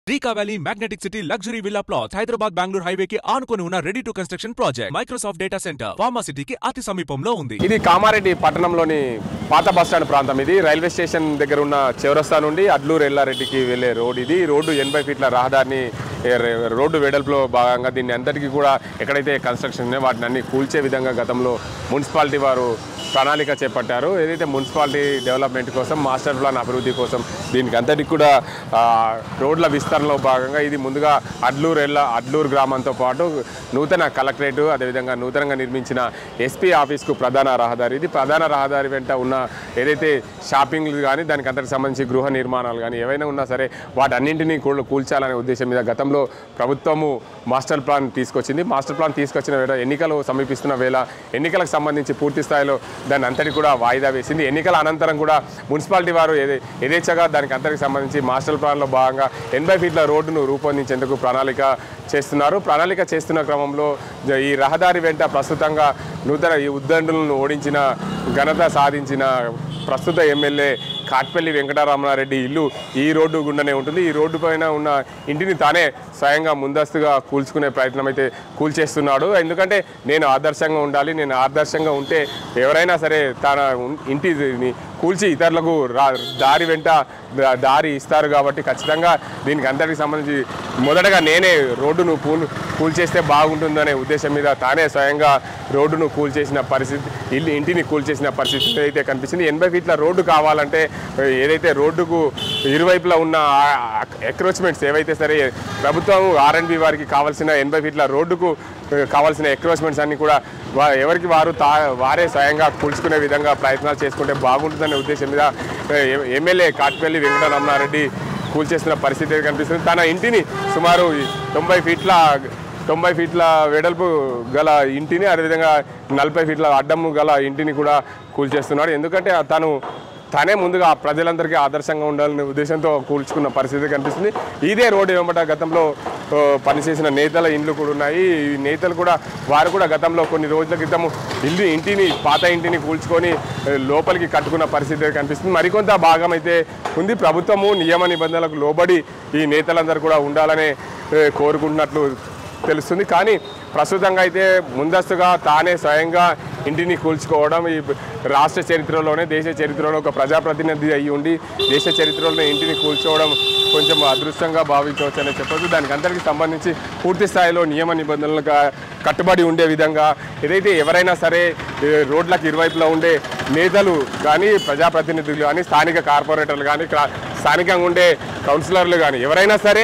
టీకా valley magnetic city luxury villa plots Hyderabad Bengaluru highway కి ఆనుకొని ఉన్న ready to construction project Microsoft data centre pharma సిటీకి అతి సమీపంలో ఉంది. ఇది కామారెడ్డి పట్టణంలోని పాత బస్టాండ్ ప్రాంతం. ఇది రైల్వే స్టేషన్ దగ్గర ఉన్న చౌరస్తా నుండి అడ్లూరు ఎల్లారెడ్డికి వెళ్లే రోడ్. ఇది రోడ్డు 80 ఫీట్ల రహదారిని రోడ్డు వెడల్పులో భాగంగా దీన్ని అందరికీ కూడా ఎక్కడైతే కన్స్ట్రక్షన్ ఉన్నాయో వాటిని అన్ని కూల్చే విధంగా గతంలో మున్సిపాలిటీ వారు ప్రణాళిక చేపట్టారు. ఏదైతే మున్సిపాలిటీ డెవలప్మెంట్ కోసం మాస్టర్ ప్లాన్ అభివృద్ధి కోసం దీనికి అంతటికి కూడా రోడ్ల విస్తరణలో భాగంగా ఇది ముందుగా అడ్లూరు గ్రామంతో పాటు నూతన కలెక్టరేటు అదేవిధంగా నూతనంగా నిర్మించిన ఎస్పీ ఆఫీస్కు ప్రధాన రహదారి. ఇది ప్రధాన రహదారి వెంట ఉన్న ఏదైతే షాపింగ్లు కానీ దానికి అంతటికి సంబంధించి గృహ నిర్మాణాలు కానీ ఏవైనా ఉన్నా సరే వాటన్నింటినీ కూల్చాలనే ఉద్దేశం మీద గతంలో ప్రభుత్వము మాస్టర్ ప్లాన్ తీసుకొచ్చింది. మాస్టర్ ప్లాన్ తీసుకొచ్చిన వేళ ఎన్నికలు సమీపిస్తున్న వేళ ఎన్నికలకు సంబంధించి పూర్తి స్థాయిలో దాన్ని అంతటి కూడా వాయిదా వేసింది. ఎన్నికల అనంతరం కూడా మున్సిపాలిటీ వారు యథేచ్ఛగా దానికి అంతటికి సంబంధించి మాస్టర్ ప్లాన్లో భాగంగా 80 ఫీట్ల రోడ్డును రూపొందించేందుకు ప్రణాళిక చేస్తున్నారు. ప్రణాళిక చేస్తున్న క్రమంలో ఈ రహదారి వెంట ప్రస్తుతంగా నూతన ఈ ఉద్దండులను ఓడించిన ఘనత సాధించిన ప్రస్తుత ఎమ్మెల్యే కాట్పల్లి వెంకటరమణారెడ్డి ఇల్లు ఈ రోడ్డు గుండానే ఉంటుంది. ఈ రోడ్డు పైన ఉన్న ఇంటిని తానే స్వయంగా ముందస్తుగా కూల్చుకునే ప్రయత్నం అయితే కూల్చేస్తున్నాడు. ఎందుకంటే నేను ఆదర్శంగా ఉండాలి, నేను ఆదర్శంగా ఉంటే ఎవరైనా సరే తన ఇంటిని కూల్చి ఇతరులకు దారి వెంట దారి ఇస్తారు కాబట్టి ఖచ్చితంగా దీనికి అందరికి సంబంధించి మొదటగా నేనే రోడ్డును కూల్చేస్తే బాగుంటుందనే ఉద్దేశం మీద తానే స్వయంగా రోడ్డును కూల్చేసిన పరిస్థితి ఇంటిని కూల్చేసిన పరిస్థితి అయితే కనిపిస్తుంది. 80 ఫీట్ల రోడ్డు కావాలంటే ఏదైతే రోడ్డుకు ఇరువైపులా ఉన్న ఎక్రోచ్మెంట్స్ ఏవైతే సరే ప్రభుత్వం R&B వారికి కావాల్సిన 80 ఫీట్ల రోడ్డుకు కావాల్సిన ఎక్రోచ్మెంట్స్ అన్ని కూడా ఎవరికి వారే స్వయంగా కూల్చుకునే విధంగా ప్రయత్నాలు చేసుకుంటే బాగుంటుందనే ఉద్దేశం మీద ఎమ్మెల్యే కాట్పల్లి వెంకటరమణారెడ్డి కూల్చేస్తున్న పరిస్థితి కనిపిస్తుంది. తన ఇంటిని సుమారు 90 ఫీట్ల వెడల్పు గల ఇంటిని అదేవిధంగా 40 ఫీట్ల అడ్డము గల ఇంటిని కూడా కూల్చేస్తున్నాడు. ఎందుకంటే తానే ముందుగా ప్రజలందరికీ ఆదర్శంగా ఉండాలనే ఉద్దేశంతో కూల్చుకున్న పరిస్థితి కనిపిస్తుంది. ఇదే రోడ్డు వెంబట గతంలో పనిచేసిన నేతల ఇండ్లు కూడా ఉన్నాయి. ఈ నేతలు కూడా వారు కూడా గతంలో కొన్ని రోజుల క్రితం పాత ఇంటిని కూల్చుకొని లోపలికి కట్టుకున్న పరిస్థితి కనిపిస్తుంది. మరికొంత భాగం అయితే ఉంది. ప్రభుత్వము నియమ నిబంధనలకు లోబడి ఈ నేతలందరూ కూడా ఉండాలని కోరుకుంటున్నట్లు తెలుస్తుంది. కానీ ప్రస్తుతంగా అయితే ముందస్తుగా తానే స్వయంగా ఇంటిని కూల్చుకోవడం ఈ రాష్ట్ర చరిత్రలోనే దేశ చరిత్రలో ఒక ప్రజాప్రతినిధి అయ్యి ఉండి దేశ చరిత్రలో ఇంటిని కూల్చోవడం కొంచెం అదృష్టంగా భావించవచ్చు అని చెప్పొచ్చు. దానికి అందరికీ సంబంధించి పూర్తి స్థాయిలో నియమ నిబంధనలకు కట్టుబడి ఉండే విధంగా ఏదైతే ఎవరైనా సరే రోడ్లకు ఇరువైపులా ఉండే నేతలు కానీ ప్రజాప్రతినిధులు కానీ స్థానిక కార్పొరేటర్లు కానీ స్థానికంగా ఉండే కౌన్సిలర్లు కానీ ఎవరైనా సరే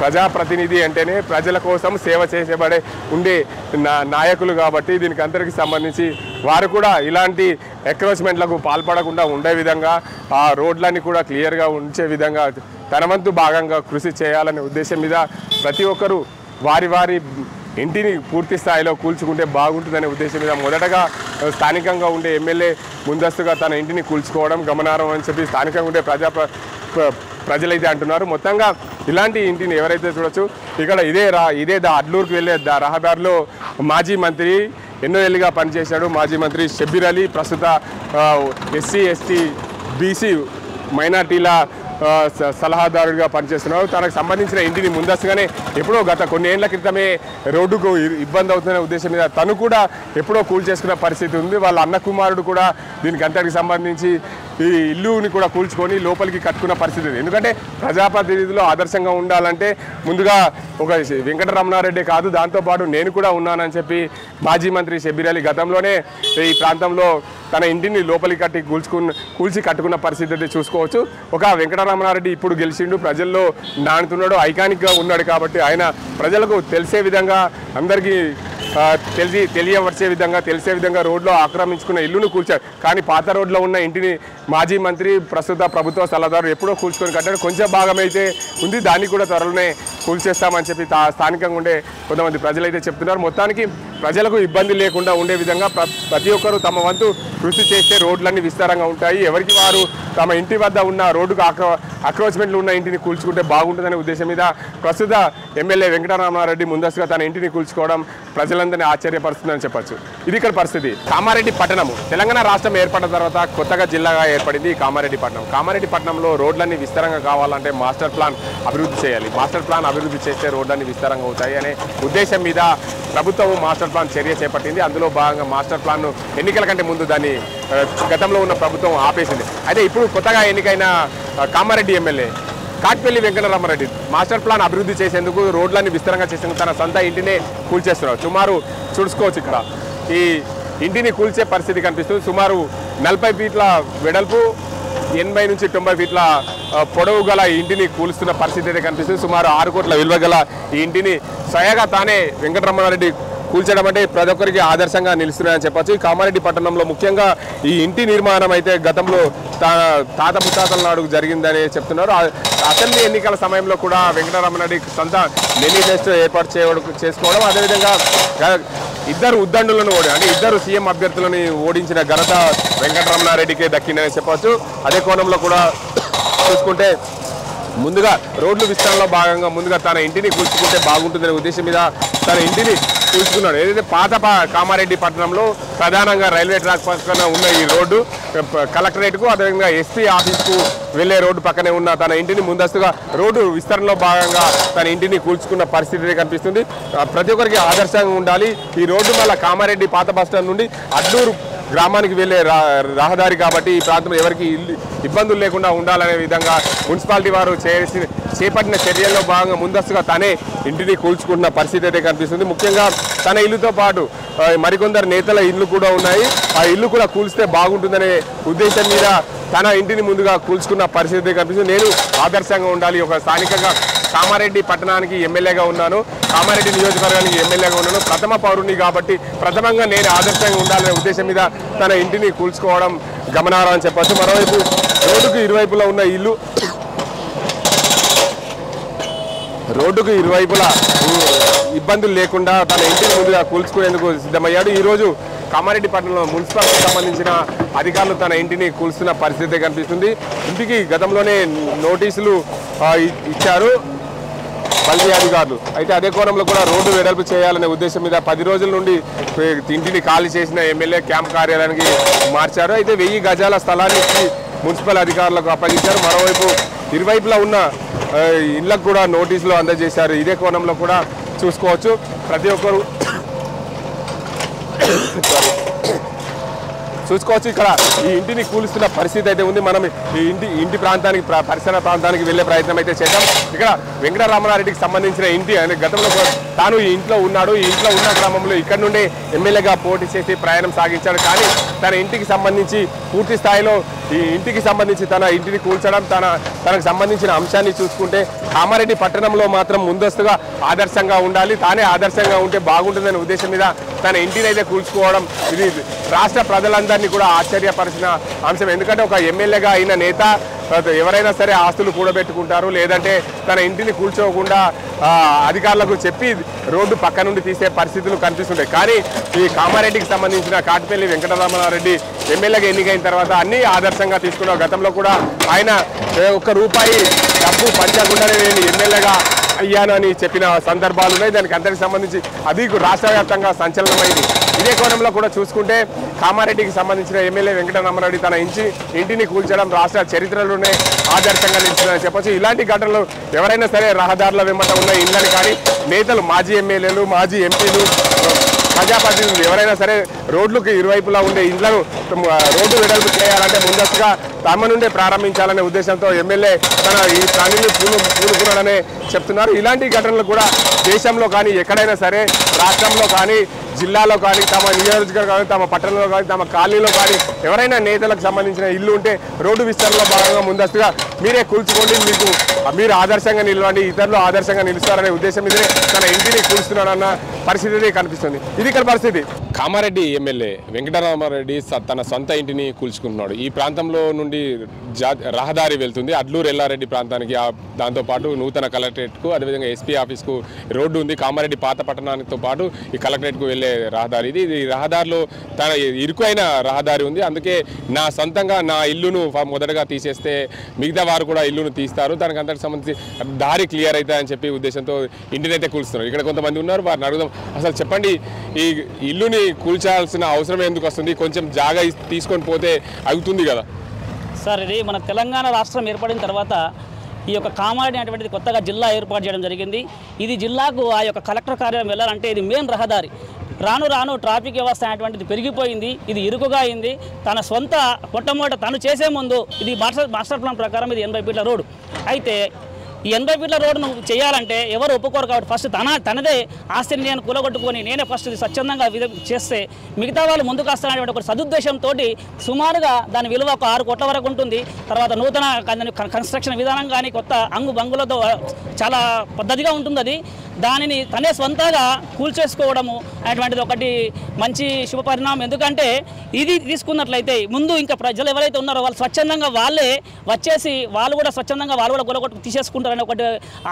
ప్రజాప్రతినిధి అంటేనే ప్రజల కోసం సేవ చేసేబడే ఉండే నాయకులు కాబట్టి దీనికి అందరికీ సంబంధించి వారు కూడా ఇలాంటి ఎక్రోచ్మెంట్లకు పాల్పడకుండా ఉండే విధంగా ఆ రోడ్లన్నీ కూడా క్లియర్గా ఉంచే విధంగా తన వంతు భాగంగా కృషి చేయాలనే ఉద్దేశం మీద ప్రతి ఒక్కరూ వారి ఇంటిని పూర్తి స్థాయిలో కూల్చుకుంటే బాగుంటుందనే ఉద్దేశం మీద మొదటగా స్థానికంగా ఉండే ఎమ్మెల్యే ముందస్తుగా తన ఇంటిని కూల్చుకోవడం గమనార్హం అని చెప్పి స్థానికంగా ఉండే ప్రజలైతే అంటున్నారు. మొత్తంగా ఇలాంటి ఇంటిని ఎవరైతే చూడొచ్చు ఇక్కడ ఇదే అడ్లూరుకు వెళ్ళే రహదారిలో మాజీ మంత్రి ఎన్నో ఏళ్ళుగా పనిచేశాడు మాజీ మంత్రి షబ్బీర్ అలీ ప్రస్తుత SC ST BC మైనార్టీల సలహాదారుడిగా పనిచేస్తున్నారు. తనకు సంబంధించిన ఇంటిని ముందస్తుగానే ఎప్పుడో గత కొన్ని ఏళ్ల క్రితమే రోడ్డుకు ఇబ్బంది అవుతున్న ఉద్దేశం మీద తను కూడా ఎప్పుడో కూల్చేసుకున్న పరిస్థితి ఉంది. వాళ్ళ అన్న కుమారుడు కూడా దీనికి అంతటికి సంబంధించి ఈ ఇల్లుని కూడా కూల్చుకొని లోపలికి కట్టుకున్న పరిస్థితి ఉంది. ఎందుకంటే ప్రజాప్రతినిధులు ఆదర్శంగా ఉండాలంటే ముందుగా ఒక వెంకటరమణారెడ్డి కాదు దాంతోపాటు నేను కూడా ఉన్నానని చెప్పి మాజీ మంత్రి షబ్బీర్ అలీ గతంలోనే ఈ ప్రాంతంలో తన ఇంటిని లోపలికి కూల్చి కట్టుకున్న పరిస్థితి చూసుకోవచ్చు. ఒక వెంకటరమణారెడ్డి ఇప్పుడు గెలిచిండు, ప్రజల్లో నానుతున్నాడు, ఐకానిక్గా ఉన్నాడు కాబట్టి ఆయన ప్రజలకు తెలిసే విధంగా అందరికీ తెలిసే విధంగా రోడ్లో ఆక్రమించుకున్న ఇల్లును కూల్చాడు. కానీ పాత రోడ్లో ఉన్న ఇంటిని మాజీ మంత్రి ప్రస్తుత ప్రభుత్వ సలహాదారు ఎప్పుడో కూల్చుకొని కట్టాడు. కొంచెం భాగం అయితే ఉంది, దాన్ని కూడా త్వరలోనే కూల్చేస్తామని చెప్పి స్థానికంగా ఉండే కొంతమంది ప్రజలైతే చెప్తున్నారు. మొత్తానికి ప్రజలకు ఇబ్బంది లేకుండా ఉండే విధంగా ప్రతి ఒక్కరూ తమ వంతు కృషి చేస్తే రోడ్లన్నీ విస్తారంగా ఉంటాయి. ఎవరికి వారు తమ ఇంటి వద్ద ఉన్న రోడ్డుకు అక్రోచ్మెంట్లు ఉన్న ఇంటిని కూల్చుకుంటే బాగుంటుందనే ఉద్దేశం మీద ప్రస్తుత ఎమ్మెల్యే వెంకటరామారెడ్డి ముందస్తుగా తన ఇంటిని కూల్చుకోవడం ప్రజలందరినీ ఆశ్చర్యపరుస్తుందని చెప్పొచ్చు. ఇది ఇక్కడ పరిస్థితి. కామారెడ్డి పట్టణము తెలంగాణ రాష్ట్రం ఏర్పడిన తర్వాత కొత్తగా జిల్లాగా ఏర్పడింది కామారెడ్డి పట్టణం. కామారెడ్డి పట్టణంలో రోడ్లన్నీ విస్తారంగా కావాలంటే మాస్టర్ ప్లాన్ అభివృద్ధి చేయాలి. మాస్టర్ ప్లాన్ అభివృద్ధి చేస్తే రోడ్లన్నీ విస్తారంగా అవుతాయి అనే ఉద్దేశం మీద ప్రభుత్వం మాస్టర్ ప్లాన్ చర్య చేపట్టింది. అందులో భాగంగా మాస్టర్ ప్లాన్ ఎన్నికల కంటే ముందు దాన్ని గతంలో ఉన్న ప్రభుత్వం ఆపేసింది. అయితే ఇప్పుడు కొత్తగా ఎన్నికైన Kamareddy MLA Katpalli Venkataramareddy master plan అభివృద్ధి చేసేందుకు రోడ్లన్నీ విస్తారంగా చేసేందుకు తన సొంత ఇంటినే కూల్చేస్తున్నారు. సుమారు చూసుకోవచ్చు ఇక్కడ ఈ ఇంటిని కూల్చే పరిస్థితి కనిపిస్తుంది. సుమారు 40 ఫీట్ల వెడల్పు 80 నుంచి 90 ఫీట్ల పొడవు గల ఇంటిని కూలుస్తున్న పరిస్థితి అయితే కనిపిస్తుంది. సుమారు 6 కోట్ల విలువ గల ఈ ఇంటిని స్వయంగా తానే వెంకటరమణారెడ్డి కూల్చడం అంటే ప్రతి ఒక్కరికి ఆదర్శంగా నిలుస్తున్నాయని చెప్పొచ్చు. ఈ కామారెడ్డి పట్టణంలో ముఖ్యంగా ఈ ఇంటి నిర్మాణం అయితే గతంలో తాత ముత్తాతల నాడు జరిగిందని చెప్తున్నారు. అసెంబ్లీ ఎన్నికల సమయంలో కూడా వెంకటరమణారెడ్డి సొంత మేనిఫెస్టో ఏర్పాటు చేసుకోవడం, అదేవిధంగా ఇద్దరు ఉద్దండులను అంటే ఇద్దరు సీఎం అభ్యర్థులను ఓడించిన ఘనత వెంకటరమణారెడ్డికే దక్కిందని చెప్పొచ్చు. అదే కోణంలో కూడా చూసుకుంటే ముందుగా రోడ్లు విస్తరణలో భాగంగా ముందుగా తన ఇంటిని కూల్చుకుంటే బాగుంటుందనే ఉద్దేశం మీద తన ఇంటిని కూల్చుకున్నాడు. ఏదైతే పాత కామారెడ్డి పట్టణంలో ప్రధానంగా రైల్వే ట్రాక్ పక్కన ఉన్న ఈ రోడ్డు కలెక్టరేట్కు అదేవిధంగా ఎస్పీ ఆఫీస్కు వెళ్లే రోడ్డు పక్కనే ఉన్న తన ఇంటిని ముందస్తుగా రోడ్డు విస్తరణలో భాగంగా తన ఇంటిని కూల్చుకున్న పరిస్థితి కనిపిస్తుంది. ప్రతి ఒక్కరికి ఆదర్శంగా ఉండాలి. ఈ రోడ్డు వల్ల కామారెడ్డి పాత బస్టాండ్ నుండి అడ్డూరు గ్రామానికి వెళ్లే రహదారి కాబట్టి ఈ ప్రాంతంలో ఎవరికి ఇబ్బందులు లేకుండా ఉండాలనే విధంగా మున్సిపాలిటీ వారు చేపట్టిన చర్యల్లో భాగంగా ముందస్తుగా తనే ఇంటిని కూల్చుకుంటున్న పరిస్థితి అయితే కనిపిస్తుంది. ముఖ్యంగా తన ఇల్లుతో పాటు మరికొందరు నేతల ఇల్లు కూడా ఉన్నాయి. ఆ ఇల్లు కూడా కూల్స్తే బాగుంటుందనే ఉద్దేశం మీద తన ఇంటిని ముందుగా కూల్చుకున్న పరిస్థితి కనిపిస్తుంది. నేను ఆదర్శంగా ఉండాలి, ఒక స్థానికంగా కామారెడ్డి పట్టణానికి ఎమ్మెల్యేగా ఉన్నాను, కామారెడ్డి నియోజకవర్గానికి ఎమ్మెల్యేగా ఉన్నాను, ప్రథమ పౌరుని కాబట్టి ప్రథమంగా నేను ఆదర్శంగా ఉండాలనే ఉద్దేశం మీద తన ఇంటిని కూల్చుకోవడం గమనార్హం అని చెప్పచ్చు. మరోవైపు రోడ్డుకు ఇరువైపులా ఉన్న ఇల్లు రోడ్డుకు ఇరువైపులా ఇబ్బందులు లేకుండా తన ఇంటిని ముందుగా కూల్చుకునేందుకు సిద్ధమయ్యాడు. ఈరోజు కామారెడ్డి పట్టణంలో మున్సిపాలిటీకి సంబంధించిన అధికారులు తన ఇంటిని కూల్చున్న పరిస్థితి కనిపిస్తుంది. ఇంటికి గతంలోనే నోటీసులు ఇచ్చారు బల్దీ అధికారులు. అయితే అదే కోణంలో కూడా రోడ్డు వెడల్పు చేయాలనే ఉద్దేశం మీద 10 రోజుల నుండి ఇంటిని ఖాళీ చేసిన ఎమ్మెల్యే క్యాంప్ కార్యాలయానికి మార్చారు. అయితే 1000 గజాల స్థలాన్ని ఇచ్చి మున్సిపల్ అధికారులకు అప్పగించారు. మరోవైపు ఇరువైపులా ఉన్న ఇళ్లకు కూడా నోటీసులు అందజేశారు. ఇదే కోణంలో కూడా చూసుకోవచ్చు. ప్రతి ఒక్కరు చూసుకోవచ్చు ఇక్కడ ఈ ఇంటిని కూలుస్తున్న పరిస్థితి అయితే ఉంది. మనం ఈ ఇంటి ప్రాంతానికి పరిసర ప్రాంతానికి వెళ్ళే ప్రయత్నం అయితే చేద్దాం. ఇక్కడ వెంకటరామారెడ్డికి సంబంధించిన ఇంటి అనే గతంలో తాను ఈ ఇంట్లో ఉన్నాడు. ఈ ఇంట్లో ఉన్న క్రమంలో ఇక్కడ నుండే ఎమ్మెల్యేగా పోటీ చేసి ప్రయాణం సాగించాడు. కానీ తన ఇంటికి సంబంధించి పూర్తి స్థాయిలో ఈ ఇంటికి సంబంధించి తన ఇంటిని కూల్చడం తనకు సంబంధించిన అంశాన్ని చూసుకుంటే కామారెడ్డి పట్టణంలో మాత్రం ముందస్తుగా ఆదర్శంగా ఉండాలి, తానే ఆదర్శంగా ఉంటే బాగుంటుందనే ఉద్దేశం మీద తన ఇంటిని అయితే కూల్చుకోవడం ఇది రాష్ట్ర ప్రజలందరినీ కూడా ఆశ్చర్యపరిచిన అంశం. ఎందుకంటే ఒక ఎమ్మెల్యేగా అయిన నేత ఎవరైనా సరే ఆస్తులు కూడబెట్టుకుంటారు, లేదంటే తన ఇంటిని కూల్చోకుండా అధికారులకు చెప్పి రోడ్డు పక్క నుండి తీసే పరిస్థితులు కనిపిస్తుంటాయి. కానీ ఈ కామారెడ్డికి సంబంధించిన కాటిపల్లి వెంకటరమణారెడ్డి ఎమ్మెల్యేగా ఎన్నికైన తర్వాత అన్ని ఆదర్శంగా తీసుకున్న గతంలో కూడా ఆయన ₹1 డబ్బు పంచకుండానే నేను ఎమ్మెల్యేగా అయ్యాను అని చెప్పిన సందర్భాలు ఉన్నాయి. దానికి అందరికి సంబంధించి అది రాష్ట్ర వ్యాప్తంగా సంచలనమైంది. ఇదే కోణంలో కూడా చూసుకుంటే కామారెడ్డికి సంబంధించిన ఎమ్మెల్యే వెంకటరమణారెడ్డి తన ఇంటిని కూల్చడం రాష్ట్ర చరిత్రలోనే ఆదర్శంగా నిలిచిందని చెప్పొచ్చు. ఇలాంటి ఘటనలు ఎవరైనా సరే రహదారుల వెంబట ఉన్న ఇళ్ళని కానీ నేతలు, మాజీ ఎమ్మెల్యేలు, మాజీ ఎంపీలు, ప్రజాప్రతినిధులు ఎవరైనా సరే రోడ్లకు ఇరువైపులా ఉండే ఇండ్లను రోడ్డు వెడల్పు చేయాలంటే ముందస్తుగా తమ నుండే ప్రారంభించాలనే ఉద్దేశంతో ఎమ్మెల్యే తన ఈ పనిని పూనుకున్నాడనే చెప్తున్నారు. ఇలాంటి ఘటనలు కూడా దేశంలో కానీ ఎక్కడైనా సరే రాష్ట్రంలో కానీ జిల్లాలో కానీ తమ నియోజకవర్గం కానీ తమ పట్టణంలో కానీ తమ కాలనీలో కానీ ఎవరైనా నేతలకు సంబంధించిన ఇల్లు ఉంటే రోడ్డు విస్తరణలో భాగంగా ముందస్తుగా మీరే కూల్చుకోండి, మీరు ఆదర్శంగా నిలవండి, ఇతరులు ఆదర్శంగా నిలుస్తారనే ఉద్దేశం మీదే తన ఇంటిని కూల్చున్నాడన్న పరిస్థితి కనిపిస్తుంది. ఇది ఇక్కడ పరిస్థితి. కామారెడ్డి ఎమ్మెల్యే వెంకటరామారెడ్డి తన సొంత ఇంటిని కూల్చుకుంటున్నాడు. ఈ ప్రాంతంలో నుండి రహదారి వెళ్తుంది అడ్లూరు ఎల్లారెడ్డి ప్రాంతానికి. దాంతోపాటు నూతన కలెక్టరేట్కు, అదేవిధంగా ఎస్పీ ఆఫీస్కు రోడ్డు ఉంది. కామారెడ్డి పాత పట్టణానితో పాటు ఈ కలెక్టరేట్కు వెళ్ళే రహదారి ఇది. రహదారిలో తన ఇరుకైన రహదారి ఉంది. అందుకే నా సొంతంగా నా ఇల్లును మొదటగా తీసేస్తే మిగతా వారు కూడా ఇల్లును తీస్తారు, దానికి అంతకు సంబంధించి దారి క్లియర్ అవుతాయని చెప్పి ఉద్దేశంతో ఇంటినైతే కూల్స్తున్నారు. ఇక్కడ కొంతమంది ఉన్నారు, వారిని అడుగుదాం. అసలు చెప్పండి, ఈ ఇల్లుని కూల్చాల్సిన అవసరం ఎందుకు వస్తుంది? కొంచెం జాగా తీసుకొని పోతే అవుతుంది కదా సార్. ఇది మన తెలంగాణ రాష్ట్రం ఏర్పడిన తర్వాత ఈ యొక్క కామారెడ్డి అనేటువంటిది కొత్తగా జిల్లా ఏర్పాటు చేయడం జరిగింది. ఇది జిల్లాకు ఆ యొక్క కలెక్టర్ కార్యాలయం వెళ్ళాలంటే ఇది మెయిన్ రహదారి. రాను రాను ట్రాఫిక్ వ్యవస్థ అనేటువంటిది పెరిగిపోయింది, ఇది ఇరుకుగా అయింది. తన సొంత మొట్టమొదట తను చేసే ముందు ఇది మాస్టర్ ప్లాన్ ప్రకారం ఇది 80 ఫీట్ల రోడ్డు. అయితే ఈ 80 ఫీట్ల రోడ్డును చేయాలంటే ఎవరు ఒప్పుకోరు కాబట్టి ఫస్ట్ తనదే ఆస్తిని నేను కూలగొట్టుకొని నేనే ఫస్ట్ ఇది స్వచ్ఛందంగా చేస్తే మిగతా వాళ్ళు ముందుకు వస్తానటువంటి ఒక సదుద్దేశంతో సుమారుగా దాని విలువ ఒక 6 కోట్ల వరకు ఉంటుంది. తర్వాత నూతన కన్స్ట్రక్షన్ విధానం కానీ కొత్త బంగులతో చాలా పద్ధతిగా ఉంటుంది. అది దానిని తనే స్వంతగా కూల్చేసుకోవడము అనేటువంటిది ఒకటి మంచి శుభ పరిణామం. ఎందుకంటే ఇది తీసుకున్నట్లయితే ముందు ఇంకా ప్రజలు ఎవరైతే ఉన్నారో వాళ్ళు స్వచ్ఛందంగా వాళ్ళే వచ్చేసి వాళ్ళు కూడా స్వచ్ఛందంగా వాళ్ళు కూడా కూలగొట్టు తీసేసుకుంటారనే ఒకటి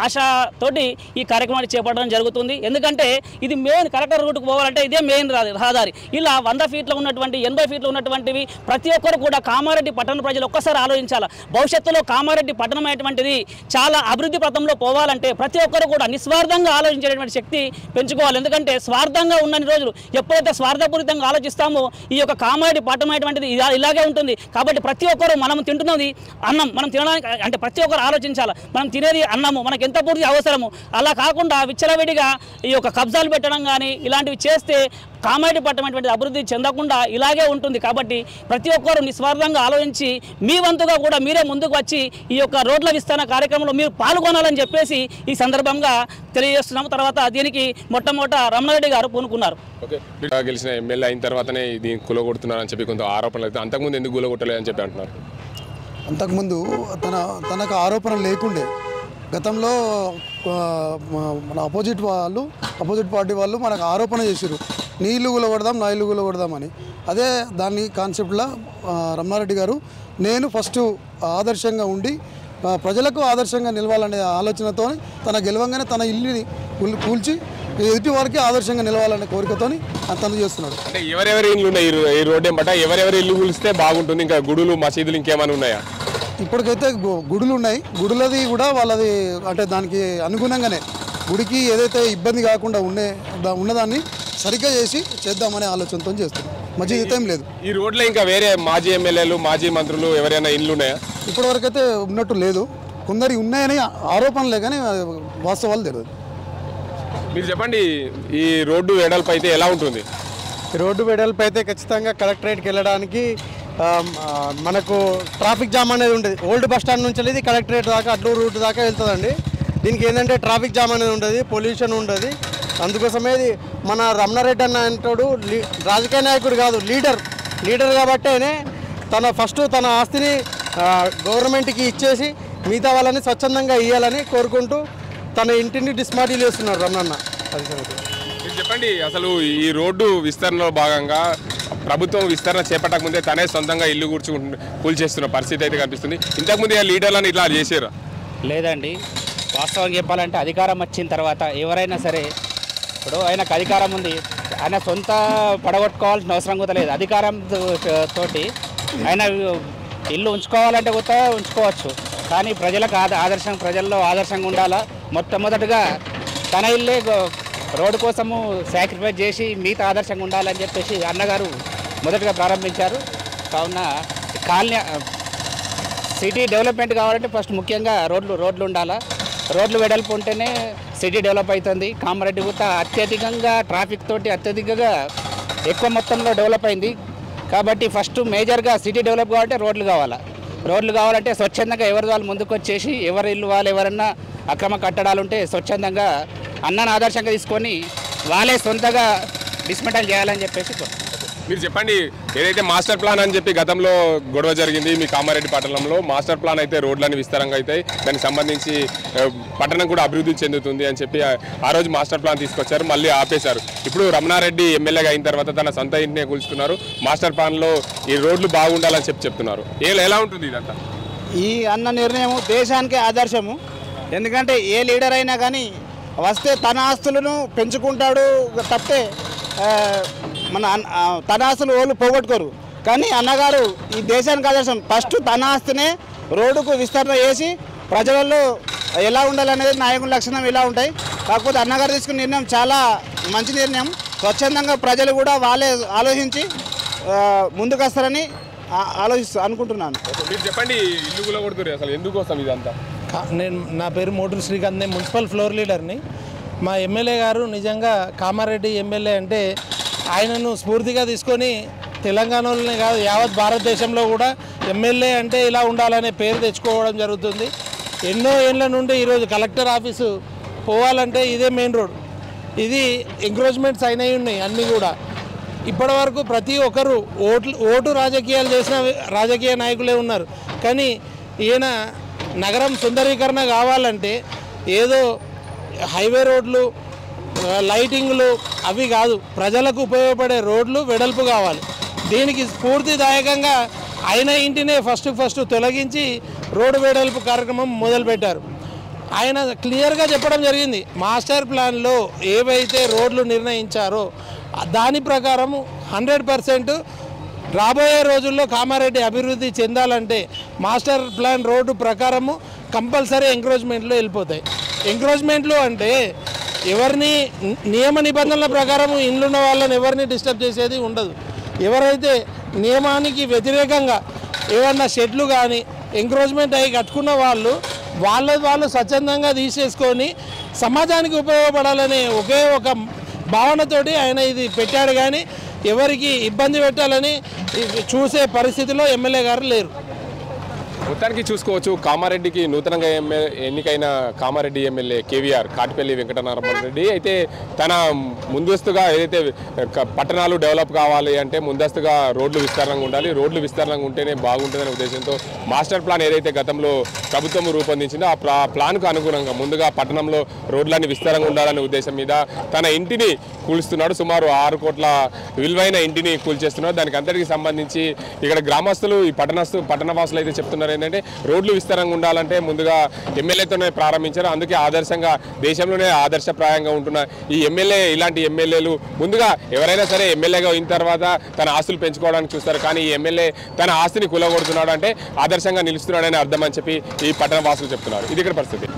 ఆశతోటి ఈ కార్యక్రమాన్ని చేపట్టడం జరుగుతుంది. ఎందుకంటే ఇది మెయిన్ కలెక్టర్ రూట్కు పోవాలంటే ఇదే మెయిన్ రహదారి. ఇలా 100 ఫీట్లు ఉన్నటువంటి 80 ఫీట్లు ఉన్నటువంటివి ప్రతి ఒక్కరు కూడా కామారెడ్డి పట్టణ ప్రజలు ఒక్కసారి ఆలోచించాలి. భవిష్యత్తులో కామారెడ్డి పట్టణం అనేటువంటిది చాలా అభివృద్ధి పథంలో పోవాలంటే ప్రతి ఒక్కరు కూడా నిస్వార్థంగా ఆలోచించేటువంటి శక్తి పెంచుకోవాలి. ఎందుకంటే స్వార్థంగా ఉన్నన్ని రోజులు ఎప్పుడైతే స్వార్థపూరితంగా ఆలోచిస్తామో ఈ యొక్క కామారెడ్డి పట్టణం అనేటువంటిది ఇలాగే ఉంటుంది. కాబట్టి ప్రతి ఒక్కరు మనం తింటున్నది అన్నం, మనం తినడానికి అంటే ప్రతి ఒక్కరు ఆలోచించాలి. మనం తినేది అన్నము, మనకు ఎంత పూర్తి అవసరము. అలా కాకుండా విచ్చలవిడిగా ఈ యొక్క కబ్జాలు పెట్టడం కానీ ఇలాంటివి చేస్తే కామారెడ్డి పట్టణం అనేటువంటి అభివృద్ధి చెందకుండా ఇలాగే ఉంటుంది. కాబట్టి ప్రతి ఒక్కరు నిస్వార్థంగా ఆలోచించి మీ వంతుగా కూడా మీరే ముందుకు వచ్చి ఈ యొక్క రోడ్ల విస్తరణ కార్యక్రమంలో మీరు పాల్గొనాలని చెప్పేసి ఈ సందర్భంగా తెలియజేస్తున్నాము. తర్వాత దీనికి మొట్టమొదట రమణారెడ్డి గారు పూనుకున్నారు. ఓకే, గెలిచిన ఎమ్మెల్యే అయిన తర్వాతనే దీన్ని కూలగొడుతున్నారని చెప్పి కొంత ఆరోపణలు అయితే అంతకుముందు ఎందుకు కూలగొట్టలేదని చెప్పి అంటున్నారు. అంతకుముందు తనకు ఆరోపణ లేకుండే. గతంలో మన అపోజిట్ పార్టీ వాళ్ళు మనకు ఆరోపణ చేశారు, నీ ఇల్లు కూలగొడదాం నా ఇల్లు కూలగొడదామని. అదే దాన్ని కాన్సెప్ట్లో రమణారెడ్డి గారు నేను ఫస్ట్ ఆదర్శంగా ఉండి ప్రజలకు ఆదర్శంగా నిలవాలనే ఆలోచనతో తన గెలవంగానే తన ఇల్లుని కూల్చి ఎదుటి వారికి ఆదర్శంగా నిలవాలనే కోరికతో తను చేస్తున్నాడు. అంటే ఎవరెవరి ఇల్లు ఉన్నాయి ఈ రోడ్డు ఎంబట? ఎవరెవరి ఇల్లు కూలిస్తే బాగుంటుంది? ఇంకా గుడులు మసీదులు ఇంకేమైనా ఉన్నాయా? ఇప్పటికైతే గుడులు ఉన్నాయి. గుడులది కూడా వాళ్ళది అంటే దానికి అనుగుణంగానే గుడికి ఏదైతే ఇబ్బంది కాకుండా ఉన్నదాన్ని సరిగ్గా చేద్దామనే ఆలోచనతో చేస్తున్నాం. మసీదు ఏం లేదు. ఈ రోడ్లో ఇంకా వేరే మాజీ ఎమ్మెల్యేలు మాజీ మంత్రులు ఎవరైనా ఇల్లు ఉన్నాయా? ఇప్పటివరకు అయితే ఉన్నట్టు లేదు. కొందరి ఉన్నాయని ఆరోపణలే కానీ వాస్తవాలు తెలియదు. మీరు చెప్పండి, ఈ రోడ్డు వెడల్పు అయితే ఎలా ఉంటుంది? రోడ్డు వెడల్పు అయితే ఖచ్చితంగా కలెక్టరేట్కి వెళ్ళడానికి మనకు ట్రాఫిక్ జామ్ అనేది ఉంటుంది. ఓల్డ్ బస్ స్టాండ్ నుంచి వెళ్ళి కలెక్టరేట్ దాకా అడ్లూరు రూట్ దాకా వెళ్తుందండి. దీనికి ఏంటంటే ట్రాఫిక్ జామ్ అనేది ఉంటుంది, పొల్యూషన్ ఉంటుంది. అందుకోసమే మన రమణారెడ్డి అన్న అంటాడు రాజకీయ నాయకుడు కాదు, లీడర్ కాబట్టే తన ఆస్తిని గవర్నమెంట్కి ఇచ్చేసి మిగతా వాళ్ళని స్వచ్ఛందంగా ఇవ్వాలని కోరుకుంటూ తన ఇంటిని డిస్మాంటిల్ చేస్తున్నారు రమణన్న. అది మీరు చెప్పండి, అసలు ఈ రోడ్డు విస్తరణలో భాగంగా ప్రభుత్వం విస్తరణ చేపట్టక ముందే తనే సొంతంగా ఇల్లు కూల్చేస్తున్న పరిస్థితి అయితే కనిపిస్తుంది. ఇంతకుముందే లీడర్లను ఇట్లా చేసారా? లేదండి, వాస్తవం చెప్పాలంటే అధికారం వచ్చిన తర్వాత ఎవరైనా సరే, ఇప్పుడు ఆయనకు అధికారం ఉంది, ఆయన సొంత పడగొట్టుకోవాల్సిన అవసరం కూడా లేదు. అధికారం తోటి ఆయన ఇల్లు ఉంచుకోవాలంటే కూడా ఉంచుకోవచ్చు. కానీ ప్రజలకు ప్రజల్లో ఆదర్శంగా ఉండాలా. మొట్టమొదటిగా తన ఇల్లే రోడ్డు కోసము సాక్రిఫైస్ చేసి మిగతా ఆదర్శంగా ఉండాలని చెప్పేసి అన్నగారు మొదటగా ప్రారంభించారు. కావున సిటీ డెవలప్మెంట్ కావాలంటే ఫస్ట్ ముఖ్యంగా రోడ్లు ఉండాలా. రోడ్లు వెడల్పు ఉంటేనే సిటీ డెవలప్ అవుతుంది. కామారెడ్డి కూడా అత్యధికంగా ట్రాఫిక్ తోటి అత్యధికంగా ఎక్కువ మొత్తంలో డెవలప్ అయింది. కాబట్టి ఫస్ట్ మేజర్గా సిటీ డెవలప్ కావాలంటే రోడ్లు కావాలంటే స్వచ్ఛందంగా ఎవరి వాళ్ళు ముందుకు వచ్చేసి ఎవరి ఇల్లు వాళ్ళు ఎవరన్నా అక్రమ కట్టడాలు ఉంటే స్వచ్ఛందంగా అన్నను ఆదర్శంగా తీసుకొని వాళ్ళే సొంతగా డిస్మెంటల్ చేయాలని చెప్పేసి. మీరు చెప్పండి, ఏదైతే మాస్టర్ ప్లాన్ అని చెప్పి గతంలో గొడవ జరిగింది మీ కామారెడ్డి పట్టణంలో, మాస్టర్ ప్లాన్ అయితే రోడ్లన్నీ విస్తారంగా అవుతాయి, దానికి సంబంధించి పట్టణం కూడా అభివృద్ధి చెందుతుంది అని చెప్పి ఆ రోజు మాస్టర్ ప్లాన్ తీసుకొచ్చారు, మళ్ళీ ఆపేశారు. ఇప్పుడు రమణారెడ్డి ఎమ్మెల్యేగా అయిన తర్వాత తన సొంత ఇంటినే కూల్చుకున్నారు. మాస్టర్ ప్లాన్లో ఈ రోడ్లు బాగుండాలని చెప్తున్నారు. ఎలా ఉంటుంది ఇదంతా? ఈ అన్న నిర్ణయం దేశానికి ఆదర్శము. ఎందుకంటే ఏ లీడర్ అయినా కానీ వస్తే తన ఆస్తులను పెంచుకుంటాడు తప్పితే తన ఆస్తులు వాళ్ళు పోగొట్టుకోరు. కానీ అన్నగారు ఈ దేశానికి ఆదర్శం. ఫస్ట్ తన ఆస్తినే రోడ్డుకు విస్తరణ చేసి ప్రజలలో ఎలా ఉండాలనేది నాయకుల లక్షణం ఇలా ఉంటాయి. కాకపోతే అన్నగారు తీసుకున్న నిర్ణయం చాలా మంచి నిర్ణయం. స్వచ్ఛందంగా ప్రజలు కూడా వాళ్ళే ఆలోచించి ముందుకు వస్తారని అనుకుంటున్నాను. మీరు చెప్పండి, ఇల్లు కూడా కొడుతున్నారు, అసలు ఎందుకు వస్తాం ఇదంతా? నా పేరు మోటూరు శ్రీకాంత్, నేను మున్సిపల్ ఫ్లోర్ లీడర్ని. మా ఎమ్మెల్యే గారు నిజంగా కామారెడ్డి ఎమ్మెల్యే అంటే ఆయనను స్ఫూర్తిగా తీసుకొని తెలంగాణలోనే కాదు యావత్ భారతదేశంలో కూడా ఎమ్మెల్యే అంటే ఇలా ఉండాలనే పేరు తెచ్చుకోవడం జరుగుతుంది. ఎన్నో ఏళ్ళ నుండి ఈరోజు కలెక్టర్ ఆఫీసు పోవాలంటే ఇదే మెయిన్ రోడ్. ఇది ఎంక్రోచ్మెంట్స్ అయినవి ఉన్నాయి అన్నీ కూడా. ఇప్పటి వరకు ప్రతి ఒక్కరు ఓటు రాజకీయాలు చేసిన రాజకీయ నాయకులే ఉన్నారు. కానీ ఈయన నగరం సుందరీకరణ కావాలంటే ఏదో హైవే రోడ్లు, లైటింగ్లు అవి కాదు, ప్రజలకు ఉపయోగపడే రోడ్లు వెడల్పు కావాలి. దీనికి స్ఫూర్తిదాయకంగా ఆయన ఇంటినే ఫస్ట్ తొలగించి రోడ్డు వెడల్పు కార్యక్రమం మొదలుపెట్టారు. ఆయన క్లియర్గా చెప్పడం జరిగింది, మాస్టర్ ప్లాన్లో ఏవైతే రోడ్లు నిర్ణయించారో దాని ప్రకారము 100% రాబోయే రోజుల్లో కామారెడ్డి అభివృద్ధి చెందాలంటే మాస్టర్ ప్లాన్ రోడ్డు ప్రకారము కంపల్సరీ ఎంక్రోచ్మెంట్లు వెళ్ళిపోతాయి. ఎంక్రోచ్మెంట్లు అంటే ఎవరిని నియమ నిబంధనల ప్రకారం ఇండ్లున్న వాళ్ళని ఎవరిని డిస్టర్బ్ చేసేది ఉండదు. ఎవరైతే నియమానికి వ్యతిరేకంగా ఏమన్నా షెడ్లు కానీ ఎంక్రోచ్మెంట్ అయ్యి కట్టుకున్న వాళ్ళు స్వచ్ఛందంగా తీసేసుకొని సమాజానికి ఉపయోగపడాలనే ఒకే ఒక భావనతోటి ఆయన ఇది పెట్టాడు. కానీ ఎవరికి ఇబ్బంది పెట్టాలని చూసే పరిస్థితిలో ఎమ్మెల్యే గారు లేరు. మొత్తానికి చూసుకోవచ్చు, కామారెడ్డికి నూతనంగా ఎన్నికైన కామారెడ్డి ఎమ్మెల్యే కేవీఆర్ కాటిపల్లి వెంకటనారాయణ రెడ్డి అయితే తన ముందస్తుగా ఏదైతే పట్టణాలు డెవలప్ కావాలి అంటే ముందస్తుగా రోడ్లు విస్తరణంగా ఉండాలి, రోడ్లు విస్తరణంగా ఉంటేనే బాగుంటుందనే ఉద్దేశంతో మాస్టర్ ప్లాన్ ఏదైతే గతంలో ప్రభుత్వం రూపొందించిందో ఆ ప్లాన్కు అనుగుణంగా ముందుగా పట్టణంలో రోడ్లన్నీ విస్తరంగా ఉండాలనే ఉద్దేశం మీద తన ఇంటిని కూల్స్తున్నాడు. సుమారు 6 కోట్ల విలువైన ఇంటిని కూల్చేస్తున్నాడు. దానికి అంతటికి సంబంధించి ఇక్కడ గ్రామస్తులు ఈ పట్టణవాసులు అయితే చెప్తున్నారు ఏంటంటే రోడ్లు విస్తరంగా ఉండాలంటే ముందుగా ఎమ్మెల్యేతోనే ప్రారంభించారు. అందుకే ఆదర్శంగా దేశంలోనే ఆదర్శప్రాయంగా ఉంటున్న ఈ ఎమ్మెల్యే, ఇలాంటి ఎమ్మెల్యేలు ముందుగా ఎవరైనా సరే ఎమ్మెల్యేగా అయిన తర్వాత తన ఆస్తులు పెంచుకోవడానికి చూస్తారు. కానీ ఈ ఎమ్మెల్యే తన ఆస్తిని కూలగొడుతున్నాడు అంటే ఆదర్శంగా నిలుస్తున్నాడని అర్థం అని చెప్పి ఈ పట్టణ వాసులు చెప్తున్నారు. ఇది ఇక్కడ పరిస్థితి.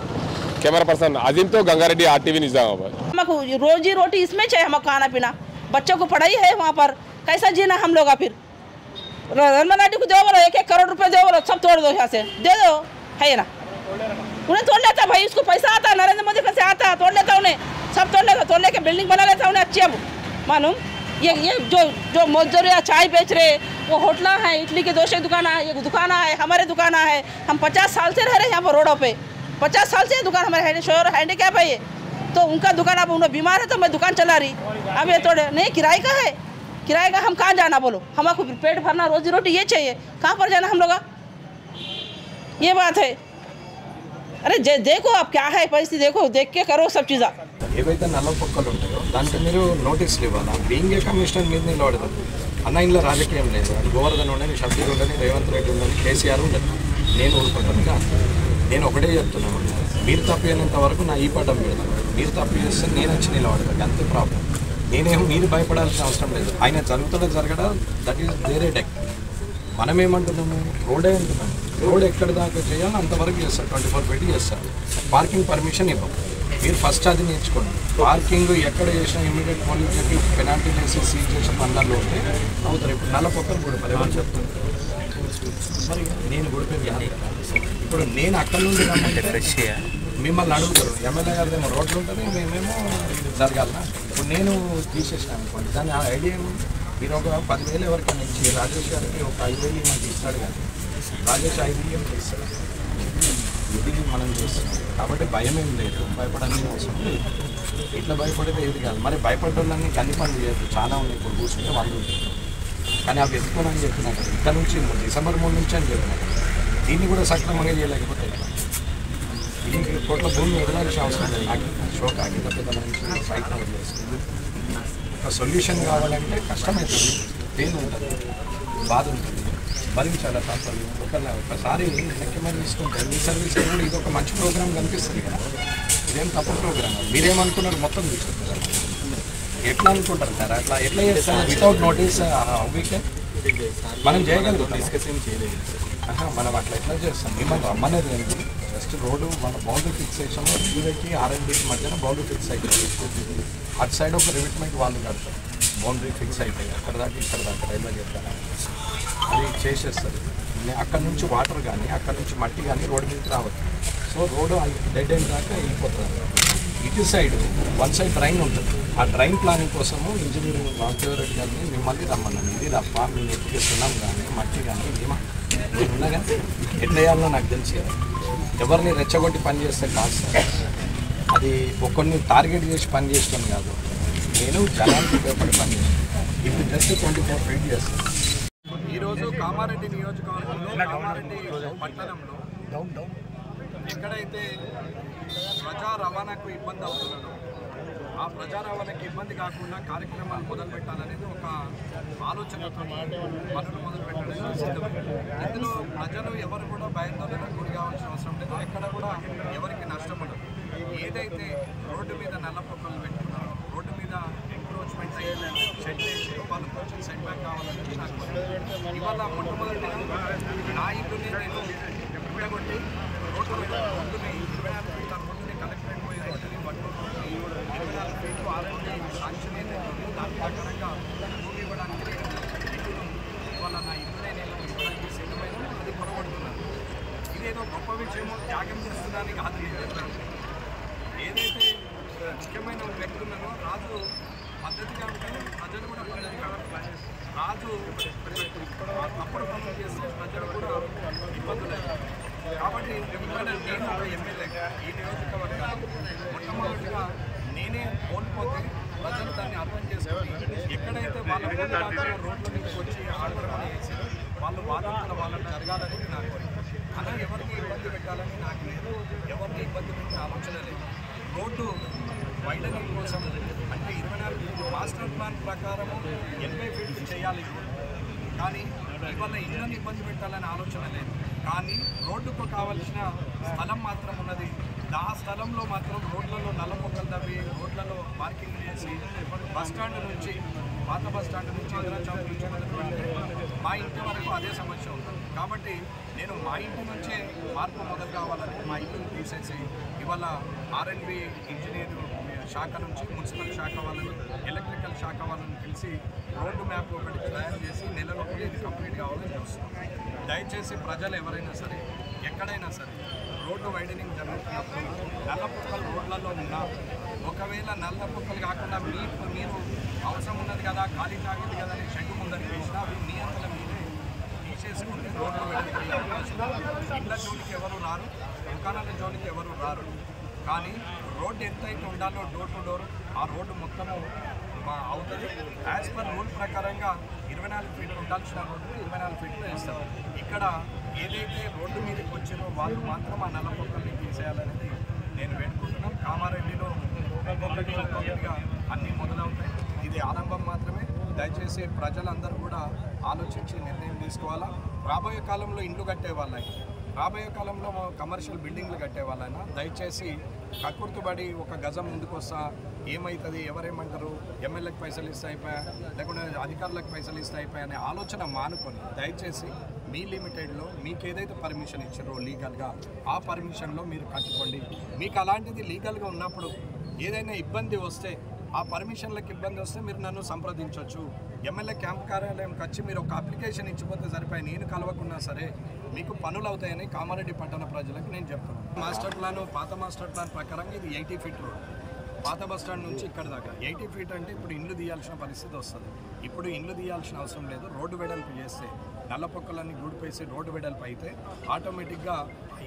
कैमरा पर्सन आजिम तो गंगारेड्डी RTV निजामाबाद। हमको रोजी रोटी इसमें चाहिए, हमको खाना पीना, बच्चों को पढ़ाई है, वहाँ पर कैसा जीना हम लोग। फिर रमनारेड्डी को दो बोलो 1-1 करोड़ रुपए दो बोलो, सब तोड़ दो यहाँ से, दे दो, है ना। उन्हें तोड़ लेता भाई, उसको पैसा आता, नरेंद्र मोदी का से आता, तोड़ लेता उन्हें, सब तोड़ लेके बिल्डिंग बना लेता उन्हें अच्छी। अब मालूम ये जो मजदूर या चाय बेच रहे, वो होटल है, इडली की दोषे दुकान है, ये दुकान है, हमारे दुकान है। हम 50 साल से रह रहे हैं यहाँ पर रोडों पे, 50 साल से दुकान हमारे शोर हैंडीकैप है ये, तो उनका दुकान, अब उन्हें बीमार है तो मैं दुकान चला रही। अब ये थोड़े नहीं किराए का है, किराए का हम कहाँ जाना बोलो, हमको पेट भरना, रोजी रोटी ये चाहिए, कहाँ पर जाना हम लोग, ये बात है। अरे देखो आप क्या है परिस्थिति, देखो देख के करो सब चीज़। ఏవైతే నల్ల పొక్కలు ఉంటాయో దానికి మీరు నోటీసులు ఇవ్వాలి. బీయింగ్ ఏ కమిషనర్ మీద నిలబడతారు. అన్న ఇంట్లో రాజకీయం లేదు, అది గోవర్ధన్ ఉండని, షబ్బీర్ ఉండని, రేవంత్ రెడ్డి ఉండని, కేసీఆర్ ఉండదు. నేను ఊరుకుంటాను కాదు. నేను ఒకటే చెప్తున్నాను, మీరు తప్పు అయినంత వరకు నా ఈ పట్టం పెడతాను. మీరు తప్పు చేస్తే నేను వచ్చి నిలబడతాను, అంతే ప్రాబ్లం. నేనేమో మీరు భయపడాల్సిన అవసరం లేదు. ఆయన జరగడం దట్ ఈస్ వేరే టెక్. మనం ఏమంటున్నాము, రోడే అంటున్నాము. రోడ్ ఎక్కడ దాకా చేయాలో అంతవరకు చేస్తారు, 24 ఫీట్ చేస్తారు. పార్కింగ్ పర్మిషన్ ఇవ్వం. మీరు ఫస్ట్ అది నేర్చుకోండి. పార్కింగ్ ఎక్కడ చేసినా ఇమీడియట్ పోలీస్ చెప్పి పెనాల్టీ వేసి సీజ్ చేసిన పనులలో ఉంటే అవుతారు. ఇప్పుడు నల్ల పొక్కలు గుడిపారు, ఎవరు చెప్తారు? మరి నేను గుడిపోయింది కాదు. ఇప్పుడు నేను అక్కడ నుండి మిమ్మల్ని అడుగుతారు, ఎమ్మెల్యే గారు ఏమో రోడ్లు ఉంటుంది, మేమేమో జరగాలన్నా. ఇప్పుడు నేను తీసేసాను అనుకోండి, దాని ఐడియా మీరు ఒక 10,000 ఎవరికైనా ఇచ్చి రాజేష్ గారికి ఒక 5,000 మనకి ఇస్తాడు. కానీ రాజేష్ 5,000 చేస్తాడు, ఇది మనం చేస్తున్నాం. కాబట్టి భయం ఏం లేదు, భయపడాలని అవసరం లేదు. ఇట్లా భయపడితే ఏది కాదు. మరి భయపడ్డాన్ని కన్ని పనులు చేయదు, చాలా ఉన్నాయి. ఇప్పుడు కూర్చుంటే వాళ్ళు కానీ అవి ఎత్తుకోనని చెప్పినాను. ఇక్కడ నుంచి డిసెంబర్ 3 నుంచి అని చెప్పినాను. దీన్ని కూడా సక్రమంగా చేయలేకపోతే దీనికి కోట్ల భూమి వదలాల్సిన అవసరం లేదు. నాకు షోక్ ఆగిన పెద్ద నుంచి సైతం వదిలేస్తుంది. ఒక సొల్యూషన్ కావాలంటే కష్టమవుతుంది, పెయిన్ ఉంటుంది, బాధ ఉంటుంది, భరించాలి తప్పదు. ఒకసారి ముఖ్యమంత్రి తీసుకుంటే మీ సర్వీస్ కూడా ఇది ఒక మంచి ప్రోగ్రామ్ కనిపిస్తుంది కదా. ఇదేం తప్పు ప్రోగ్రామ్. మీరేమనుకున్నారు మొత్తం తీసుకుంటారు, ఎట్లా అనుకుంటారు సార్? అట్లా ఎట్లా చేస్తారు వితౌట్ నోటీస్? వీకే మనం చేయగలుగుతాం, డిస్కషన్ చేయలేదు. మనం అట్లా ఎట్లా చేస్తాం? మిమ్మల్ని రమ్మనేది ఏంటి? జస్ట్ రోడ్డు మన బౌండరీ ఫిక్స్ చేసాము, ఈవైకి ఆర్ఎన్బికి మధ్యన బౌండరీ ఫిక్స్ అయిపోయింది. అటు సైడ్ ఒక రివిట్మెంట్ వాళ్ళు కడతారు, బౌండరీ ఫిక్స్ అయిపోయి అక్కడ దాకా ఇక్కడ దాకా రైల్వే చేస్తారు, అది చేసేస్తారు. అక్కడ నుంచి వాటర్ కానీ అక్కడ నుంచి మట్టి కానీ రోడ్డు మీదకి రావచ్చు. సో రోడ్డు డెడ్ ఎండ్ దాకా వెళ్ళిపోతుంది. ఇటు సైడ్ వన్ సైడ్ డ్రైన్ ఉంటుంది. ఆ డ్రైన్ ప్లానింగ్ కోసము ఇంజనీరింగ్ రామచంద్రరెడ్డి గారిని మిమ్మల్ని రమ్మన్నాను. ఇది తప్ప మేము ఎత్తుకేస్తున్నాం కానీ మట్టి కానీ ఏమో ఉన్నా కానీ ఎట్లా వేయాలో నాకు తెలిసి ఎవరిని రెచ్చగొట్టి పని చేస్తే కాదు సార్. అది ఒక్కరిని టార్గెట్ చేసి పని చేస్తాను కాదు, నేను జనానికి ఉపయోగపడి పని చేస్తాను. ఇప్పుడు జస్ట్ 24 ఫీట్ చేస్తాను. ఈరోజు కామారెడ్డి నియోజకవర్గంలో కామారెడ్డి పట్టణంలో ఎక్కడైతే ప్రజా రవాణాకు ఇబ్బంది అవుతున్నదో ఆ ప్రజా రవాణాకి ఇబ్బంది కాకుండా కార్యక్రమాలు మొదలుపెట్టాలనేది ఒక ఆలోచనతో పనులు మొదలుపెట్టడానికి సిద్ధమైంది. ఇందులో ప్రజలు ఎవరు కూడా భయాందోళనకు గురి కావాల్సిన అవసరం లేదు. ఎక్కడ కూడా ఎవరికి నష్టం ఉండదు. ఏదైతే రోడ్డు మీద నల్లపొక్కలు పెట్టుకున్నారో, రోడ్డు మీద ఎంక్రోచ్మెంట్ అయ్యేది షెడ్ వేసి వాళ్ళు కొంచెం సెట్ బ్యాక్ కావాలని నాకు ఇవాళ మొట్టమొదటిగా నా ఇల్లుని నేను ఉండగొట్టి రోడ్డు మీద ముందుని 24 ఫీట్ల ముందుని కలెక్టరేట్ పోయే రోడ్డుని 24 ఫీట్లు ఆల్రెడీ శాంక్షన్ ఏదైతే దాని ప్రకారంగా భూమి ఇవ్వడానికి ఇవాళ నా ఇల్లునే నేను ఇవ్వడానికి సిద్ధమైన అది పొరగొడుతున్నాను. ఇదేదో గొప్ప విషయమో త్యాగం చేస్తున్నానికి కాదు నేను చెప్పాను. ఏదైతే ముఖ్యమైన వ్యక్తులను రాజు పద్ధతిగా ఉంటాయి, ప్రజలు కూడా పద్ధతిగా రాజు అప్పుడు పనులు చేస్తే ప్రజలు కూడా ఇబ్బందులు. కాబట్టి నేను ఒక ఎమ్మెల్యేగా ఈ నియోజకవర్గాన్ని మొట్టమొదటిగా నేనే కోల్పోతే ప్రజలు దాన్ని అర్థం చేసుకొని ఎక్కడైతే వాళ్ళ రోడ్ల మీదకి వచ్చి ఆక్రమణ చేసి వాళ్ళు వాదంతుల వాళ్ళని జరగాలని నాకు అలా ఎవరికి ఇబ్బంది పెట్టాలని నాకు లేదు, ఎవరికి ఇబ్బంది పెట్టే ఆలోచన లేదు. రోడ్డు వైడనింగ్ కోసం అంటే 24 మాస్టర్ ప్లాన్ ప్రకారం 80 ఫీట్లు చేయాలి. కానీ ఇవాళ ఇళ్ళని ఇబ్బంది పెట్టాలని ఆలోచన లేదు. కానీ రోడ్డుకు కావాల్సిన స్థలం మాత్రం ఉన్నది. ఆ స్థలంలో మాత్రం రోడ్లలో నల్ల మొక్కలు తవ్వి రోడ్లలో పార్కింగ్ చేసి బస్టాండ్ నుంచి పాత బస్టాండ్ నుంచి ఇందిరా చౌక్ నుంచి మా ఇంటి వరకు అదే సమస్య ఉంది. కాబట్టి నేను మా ఇంటి నుంచే మార్పు మొదలు కావాలని మా ఇంటిని తీసేసి ఇవాళ ఆర్ఎన్బి ఇంజనీర్ శాఖ నుంచి మున్సిపల్ శాఖ వాళ్ళని ఎలక్ట్రికల్ శాఖ వాళ్ళని పిలిచి రోడ్డు మ్యాప్ ఒకటి తయారు చేసి నెలలోపు ఇది కంప్లీట్ కావాలని చూస్తున్నాం. దయచేసి ప్రజలు ఎవరైనా సరే ఎక్కడైనా సరే రోడ్డు వైడనింగ్ జరుగుతున్నప్పుడు నల్ల పొక్కలు రోడ్లలో ఉన్నా ఒకవేళ నల్ల పొక్కలు కాకుండా మీరు అవసరం ఉన్నది కదా ఖాళీ తాగింది కదా అని షెడ్ ముందరికి వేసినా అవి మీ అంతలో మీరే తీసేసుకుంటే రోడ్లు వెళ్ళిపోయే అవకాశం. ఇళ్ళ జోలికి ఎవరు రారు, దుకాణాల జోలికి ఎవరు రారు. కానీ రోడ్డు ఎంతైతే ఉండాలో డోర్ టు డోర్ ఆ రోడ్డు మొత్తము అవుతుంది. యాజ్ పర్ రూల్ ప్రకారంగా 24 ఫీట్లు ఉండాల్సిన రోడ్డు 24 ఫీట్లు వేస్తారు. ఇక్కడ ఏదైతే రోడ్డు మీదకి వచ్చినో వాళ్ళు మాత్రం ఆ నల్ల పొక్కల్ని తీసేయాలనేది నేను వేడుకుంటున్నాను. కామారెడ్డిలో ఒక్కొక్కటిగా అన్నీ మొదలవుతాయి. ఇది ఆరంభం మాత్రమే. దయచేసి ప్రజలందరూ కూడా ఆలోచించి నిర్ణయం తీసుకోవాలా. రాబోయే కాలంలో ఇండ్లు కట్టే వాళ్ళకి, రాబోయే కాలంలో కమర్షియల్ బిల్డింగ్లు కట్టే వాళ్ళైనా దయచేసి కక్కుర్తుబడి ఒక గజం ముందుకు వస్తా ఏమవుతుంది, ఎవరేమంటారు, ఎమ్మెల్యేకి పైసలు ఇస్తే అయిపోయా లేకుంటే అధికారులకు పైసలు ఇస్తే అయిపోయా అనే ఆలోచన మానుకొని దయచేసి మీ లిమిటెడ్లో మీకు ఏదైతే పర్మిషన్ ఇచ్చారో లీగల్గా ఆ పర్మిషన్లో మీరు కట్టుకోండి. మీకు అలాంటిది లీగల్గా ఉన్నప్పుడు ఏదైనా ఇబ్బంది వస్తే ఆ పర్మిషన్లకు ఇబ్బంది వస్తే మీరు నన్ను సంప్రదించవచ్చు. ఎమ్మెల్యే క్యాంప్ కార్యాలయంకి వచ్చి మీరు ఒక అప్లికేషన్ ఇచ్చిపోతే సరిపోయి నేను కలవకున్నా సరే మీకు పనులు అవుతాయని కామారెడ్డి పట్టణ ప్రజలకు నేను చెప్తున్నాను. మాస్టర్ ప్లాన్ పాత మాస్టర్ ప్లాన్ ప్రకారంగా ఇది 80 ఫీట్ రోడ్ పాత బస్టాండ్ నుంచి ఇక్కడ దాకా 80 ఫీట్ అంటే ఇప్పుడు ఇండ్లు తీయాల్సిన పరిస్థితి వస్తుంది. ఇప్పుడు ఇండ్లు తీయాల్సిన అవసరం లేదు. రోడ్డు వెడల్పు చేస్తే నల్ల పొక్కలన్నీ గూడిపేసి రోడ్డు వెడల్పు అయితే ఆటోమేటిక్గా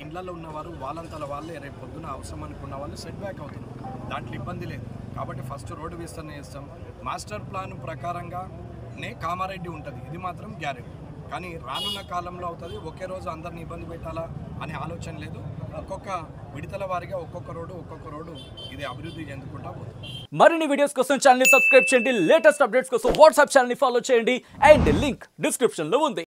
ఇండ్లలో ఉన్నవారు వాళ్ళంతల వాళ్ళే రేపు పొద్దున అవసరం అనుకున్న వాళ్ళు సెట్ బ్యాక్ అవుతున్నారు. దాంట్లో ఇబ్బంది లేదు. కాబట్టి ఫస్ట్ రోడ్డు విస్తరణ చేస్తాం. మాస్టర్ ప్లాన్ ప్రకారంగా నే కామారెడ్డి ఉంటుంది, ఇది మాత్రం గ్యారెంటీ. కానీ రానున్న కాలంలో అవుతుంది, ఒకే రోజు అందరిని ఇబ్బంది పెట్టాలా అనే ఆలోచన లేదు. ఒక్కొక్క విడతల వారిగా ఒక్కొక్క రోడ్డు ఇది అభివృద్ధి చెందుకుంటా పోతుంది. మరిన్ని వీడియోస్ కోసం ఛానల్ ని సబ్స్క్రైబ్ చేయండి, లేటెస్ట్ అప్డేట్స్ కోసం వాట్సాప్ ఛానల్ ని ఫాలో చేయండి అండ్ లింక్ డిస్క్రిప్షన్ లో ఉంది.